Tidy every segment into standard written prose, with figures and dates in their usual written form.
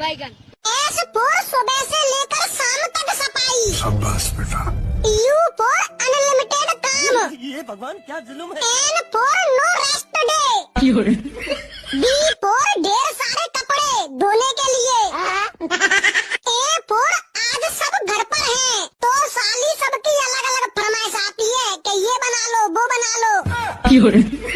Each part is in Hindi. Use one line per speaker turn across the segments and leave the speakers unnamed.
बैगन।
सुबह से लेकर शाम तक सफाई।
शाबाश बेटा।
यू फॉर अनलिमिटेड काम।
ये भगवान क्या जुल्म है।
N for no rest day. B for ढेर सारे कपड़े धोने के लिए। ए फॉर आज सब घर पर हैं, तो साली सबकी अलग अलग फरमाइश आती है कि ये बना लो वो बना लो।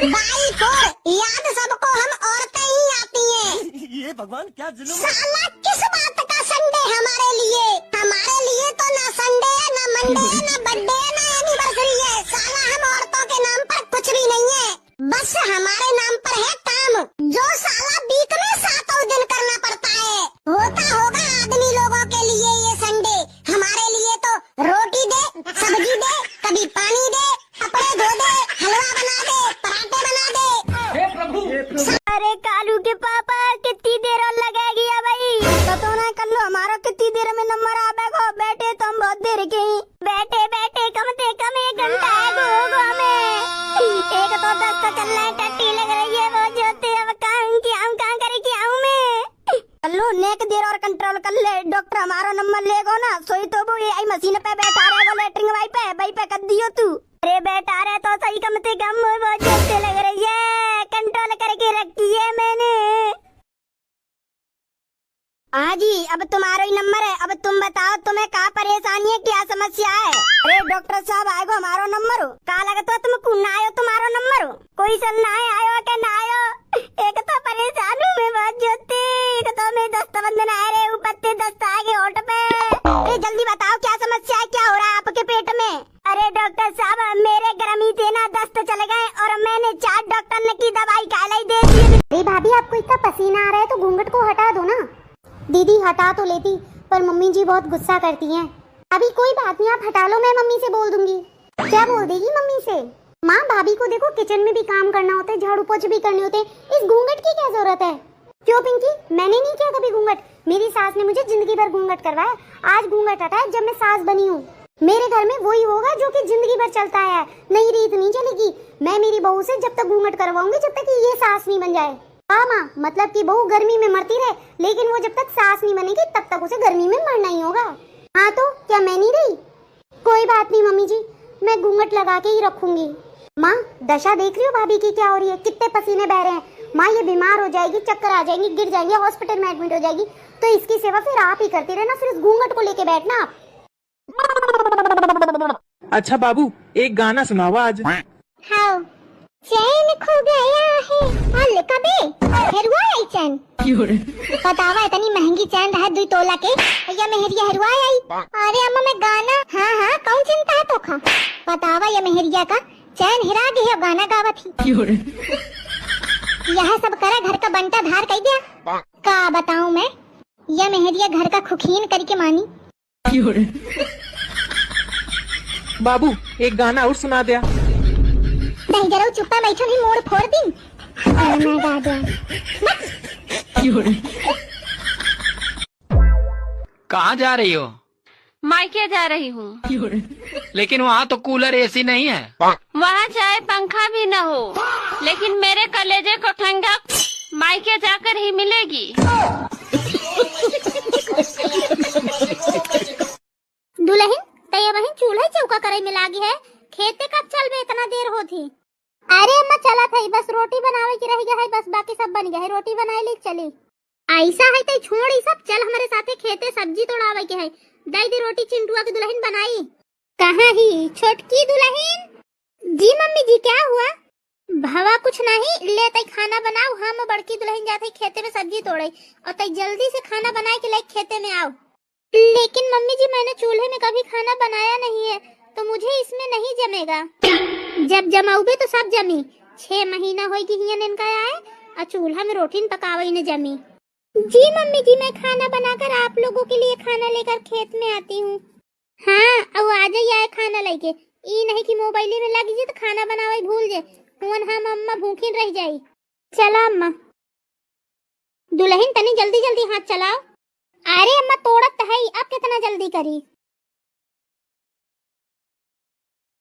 बाई फॉर याद सबको हम औरतें ही आती हैं।
ये भगवान क्या जुल्म है।
साला किस बात का संडे हमारे लिए? हमारे लिए तो ना संडे है, ना मंडे है, ना बर्थडे है, ना एनिवर्सरी है। साला हम औरतों के नाम पर कुछ भी नहीं है, बस हमारे नाम पर है काम, जो साला वीक में 7 दिन करना पड़ता है। होता होगा आदमी लोगों के लिए ये संडे, हमारे लिए तो रोटी दे, सब्जी दे, कभी पानी दे, कपड़े धो दे, हलवा बना दे, पराठे बना दे।
हे प्रभु।
अरे कालू के पापा कितनी देर और लगेगी भाई? तो ना कर लो, हमारा कितनी देर में नंबर आ बैठो। बैठे तो हम बहुत देर के ही बैठे कम से कम 1 घंटा है गो में। एक तो 10 तो कर रहे, टट्टी लग रही है वो जोते। अब कहाँ करे क्या हूँ मैं? कल्लू नेक देर और कंट्रोल कर ले। डॉक्टर हमारा नंबर लेगो ना, सोई तो वो आई मशीन पे बैठा रहेगा लेटरिंग वाई पे कर दियो तू। अरे बैठा रहे तो सही, कम से कम वो जोते लग रही है, कंट्रोल करके रखी है मैंने। हाँ जी, अब तुम्हारा ही नंबर है। अब तुम बताओ तुम्हें क्या परेशानी है, क्या समस्या है? अरे डॉक्टर साहब आएगो हमारा नंबर हो, का लगता है तुम ना आयो तुम्हारा नंबर हो? कोई सल ना आयो क्या ना आयो? एक तो परेशान हूँ मैं बहुत जोते, एक तो मैं दस्त बंधन आए रहे ऊपर से दस्त आगे होठ पे। अरे जल्दी बताओ क्या समस्या है, क्या हो रहा है आपके पेट में? अरे डॉक्टर साहब मेरे गर्मी से ना दस्त चले गए और मैंने 4 डॉक्टर ने की दवाई खाई दे दी।
अरे भाभी आपको इतना पसीना आ रहा है तो घूंघट को हटा दो ना। दीदी हटा तो लेती, पर मम्मी जी बहुत गुस्सा करती हैं। अभी कोई बात नहीं, आप हटा लो, मैं मम्मी से बोल दूंगी। क्या बोल देगी मम्मी से? माँ भाभी को देखो किचन में भी काम करना होता है, झाड़ू पोछे भी करने होते हैं, इस घूंघट की क्या जरूरत है? क्यों पिंकी, मैंने नहीं किया कभी घूंघट, मेरी सास ने मुझे जिंदगी भर घूंघट करवाया। आज घूंघट हटा है जब मैं सास बनी हूँ। मेरे घर में वही होगा जो कि जिंदगी भर चलता है, नई रीत नहीं चलेगी। मैं मेरी बहू से जब तक घूंघट करवाऊंगी जब तक ये सास नहीं बन जाए। हाँ माँ, मतलब कि बहू गर्मी में मरती रहे, लेकिन वो जब तक सास नहीं बनेगी तब तक उसे गर्मी में मरना ही होगा। हाँ तो क्या मैं नहीं रही? कोई बात नहीं मम्मी जी, मैं घूंघट लगा के ही रखूंगी। माँ दशा देख रही हो भाभी की क्या हो रही है, कितने पसीने बह रहे हैं। माँ ये बीमार हो जाएगी, चक्कर आ जाएंगी, गिर जाएंगे, हॉस्पिटल में एडमिट हो जाएगी, तो इसकी सेवा फिर आप ही करती रहना, फिर इस घूंघट को लेके बैठना आप।
अच्छा बाबू एक गाना सुनाओ आज।
हाँ, चैन खो गया है अलकबे हेरुआ आई चैन। बतावा इतनी महंगी चैन है 2 तोला के, या मेहरिया हेरुआ आई। अरे अम्मा मैं गाना, हाँ कौन चिंता है तोखा? बतावा ये मेहरिया का चैन हिरा गई है, गाना गावत ही। यह सब करा घर का बंटा धार कह दिया। का बताऊं मैं, यह मेहरिया घर का खुखीन करके मानी।
बाबू एक गाना और सुना दिया।
नहीं जरा चुप्पा बैठो, नहीं मोड़ फोड़ दी। मैं गा दिया।
कहाँ जा रही हो?
मायके जा रही हूँ।
लेकिन वहाँ तो कूलर एसी नहीं है।
वहाँ चाहे पंखा भी न हो, लेकिन मेरे कलेजे को ठंडक मायके जाकर ही मिलेगी।
दुल्हन तैया बहन चूल्हा चौका करे में लागी है, खेते कब चल बे इतना देर होती? अरे अम्मा चला था, बस रोटी बनावे की रह गया है, बस बाकी सब बन गया है, रोटी बनाए ले चली। ऐसा है तो छोड़ ही सब, चल हमारे साथे खेते सब्जी तोड़ावे के है। दाई दे रोटी चिंटुआ की दुल्हन बनाई। कहाँ ही छोटकी दुल्हन? जी मम्मी जी क्या हुआ? भवा कुछ नहीं, ले तई खाना बनाओ, हम बड़की दुल्हन जाते खेते में सब्जी तोड़े, और तई जल्दी से खाना बनाए के लायक खेते में आओ। लेकिन मम्मी जी मैंने चूल्हे में कभी खाना बनाया नहीं है, तो मुझे इसमें नहीं जमेगा। जब जमाओगे तो सब जमी। 6 महीना होगी हियन इनका आए, और चूल्हा में रोटी पकावे न जमी। जी मम्मी जी मैं खाना बनाकर आप लोगों के लिए खाना लेकर खेत में आती हूँ। हाँ अब आ जाइए खाना लेके, ई नहीं कि मोबाइल में लग जाए तो खाना बनावे भूल जाए, हुन हम अम्मा भूखी रह जाई। चला अम्मा। दुल्हन तनी जल्दी जल्दी हाथ चलाओ। अरे अम्मा तोड़त है, अब कितना जल्दी करी।